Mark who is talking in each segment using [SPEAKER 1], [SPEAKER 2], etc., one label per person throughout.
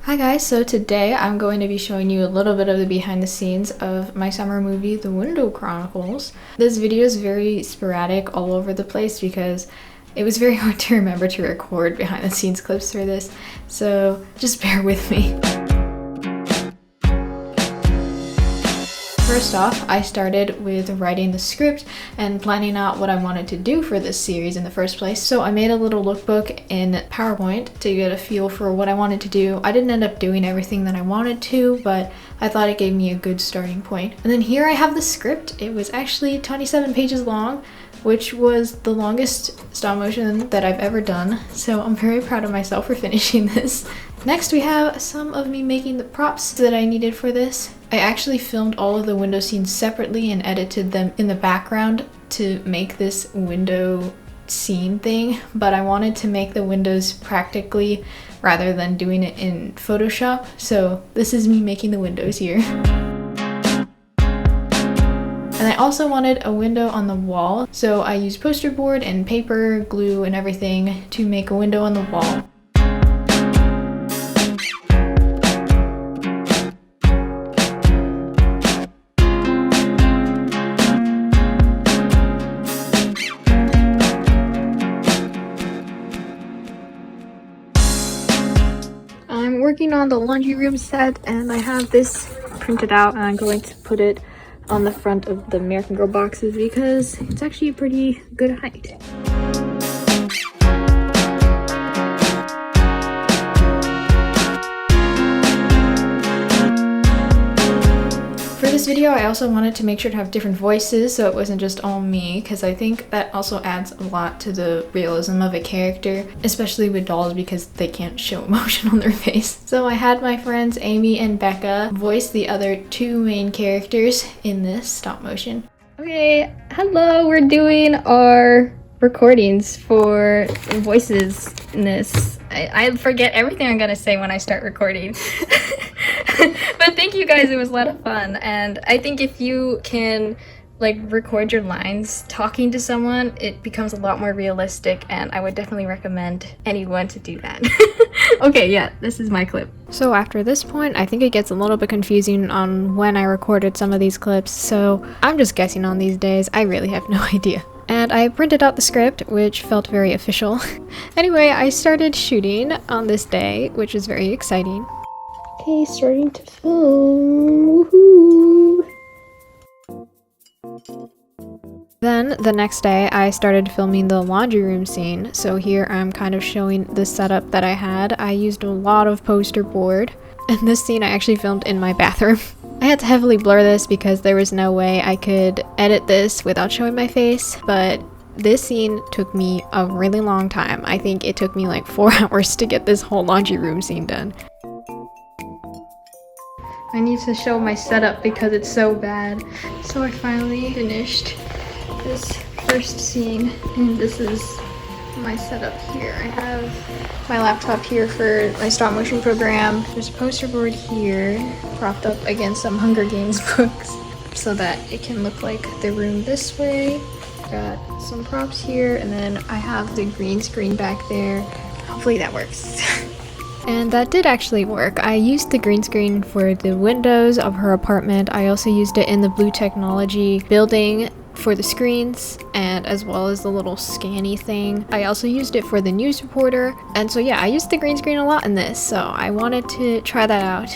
[SPEAKER 1] Hi guys, so today I'm going to be showing you a little bit of the behind the scenes of my summer movie, The Window Chronicles. This video is very sporadic all over the place because it was very hard to remember to record behind the scenes clips for this, so just bear with me. First off, I started with writing the script and planning out what I wanted to do for this series in the first place. So I made a little lookbook in PowerPoint to get a feel for what I wanted to do. I didn't end up doing everything that I wanted to, but I thought it gave me a good starting point. And then here I have the script. It was actually 27 pages long, which was the longest stop motion that I've ever done. So I'm very proud of myself for finishing this. Next, we have some of me making the props that I needed for this. I actually filmed all of the window scenes separately and edited them in the background to make this window scene thing, but I wanted to make the windows practically rather than doing it in Photoshop. So this is me making the windows here. And I also wanted a window on the wall, so I used poster board and paper, glue, and everything to make a window on the wall. I'm working on the laundry room set and I have this printed out and I'm going to put it on the front of the American Girl boxes because it's actually a pretty good height. For this video, I also wanted to make sure to have different voices so it wasn't just all me, because I think that also adds a lot to the realism of a character, especially with dolls because they can't show emotion on their face. So I had my friends Amy and Becca voice the other two main characters in this stop motion. Okay, hello, we're doing our recordings for voices in this. I forget everything I'm gonna say when I start recording. But thank you guys, it was a lot of fun. And I think if you can record your lines talking to someone, it becomes a lot more realistic, and I would definitely recommend anyone to do that. Okay, yeah, this is my clip. So after this point, I think it gets a little bit confusing on when I recorded some of these clips, so I'm just guessing on these days. I really have no idea. And I printed out the script, which felt very official. Anyway, I started shooting on this day, which was very exciting. Okay, starting to film. Woohoo! Then the next day I started filming the laundry room scene. So here I'm kind of showing the setup that I had. I used a lot of poster board. And this scene I actually filmed in my bathroom. I had to heavily blur this because there was no way I could edit this without showing my face, but this scene took me a really long time. I think it took me like 4 hours to get this whole laundry room scene done. I need to show my setup because it's so bad. So I finally finished this first scene, and this is my setup here. I have my laptop here for my stop motion program. There's a poster board here propped up against some Hunger Games books so that it can look like the room this way. Got some props here, and then I have the green screen back there. Hopefully that works. And that did actually work. I used the green screen for the windows of her apartment. I also used it in the Blue Technology building for the screens, and as well as the little scanny thing. I also used it for the news reporter. And so yeah, I used the green screen a lot in this, so I wanted to try that out.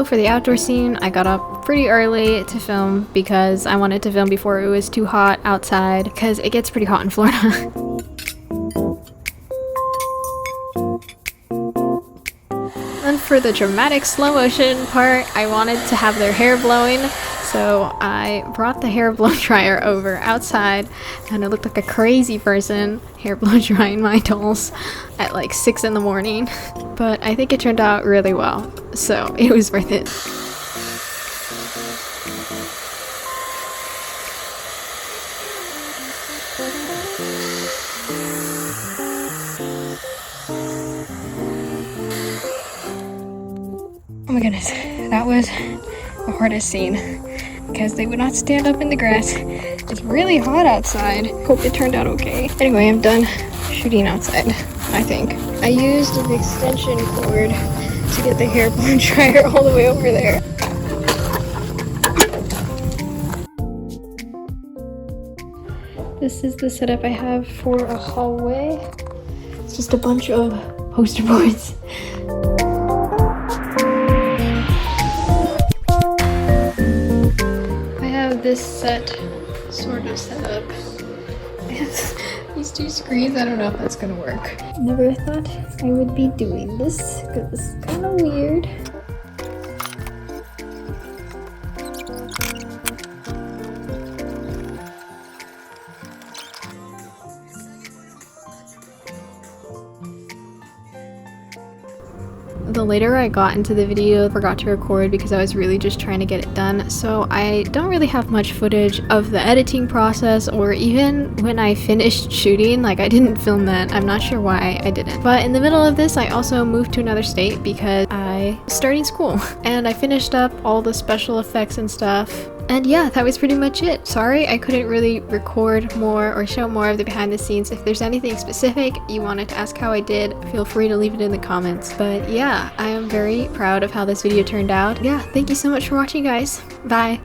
[SPEAKER 1] for the outdoor scene, I got up pretty early to film because I wanted to film before it was too hot outside because it gets pretty hot in Florida. And for the dramatic slow motion part, I wanted to have their hair blowing, so I brought the hair blow dryer over outside and I looked like a crazy person hair blow drying my dolls at like 6 in the morning. But I think it turned out really well, so it was worth it. Oh my goodness, that was the hardest scene because they would not stand up in the grass. It's really hot outside. Hope it turned out okay. Anyway, I'm done shooting outside, I think. I used an extension cord to get the hair blow dryer all the way over there. This is the setup I have for a hallway. It's just a bunch of poster boards. This set sort of set up. These two screens, I don't know if that's gonna work. Never thought I would be doing this because it's kind of weird. The later I got into the video, I forgot to record because I was really just trying to get it done, so I don't really have much footage of the editing process or even when I finished shooting. Like, I didn't film that. I'm not sure why I didn't. But in the middle of this, I also moved to another state because I was starting school and I finished up all the special effects and stuff. And yeah, that was pretty much it. Sorry I couldn't really record more or show more of the behind the scenes. If there's anything specific you wanted to ask how I did, feel free to leave it in the comments. But yeah, I am very proud of how this video turned out. Yeah, thank you so much for watching, guys. Bye.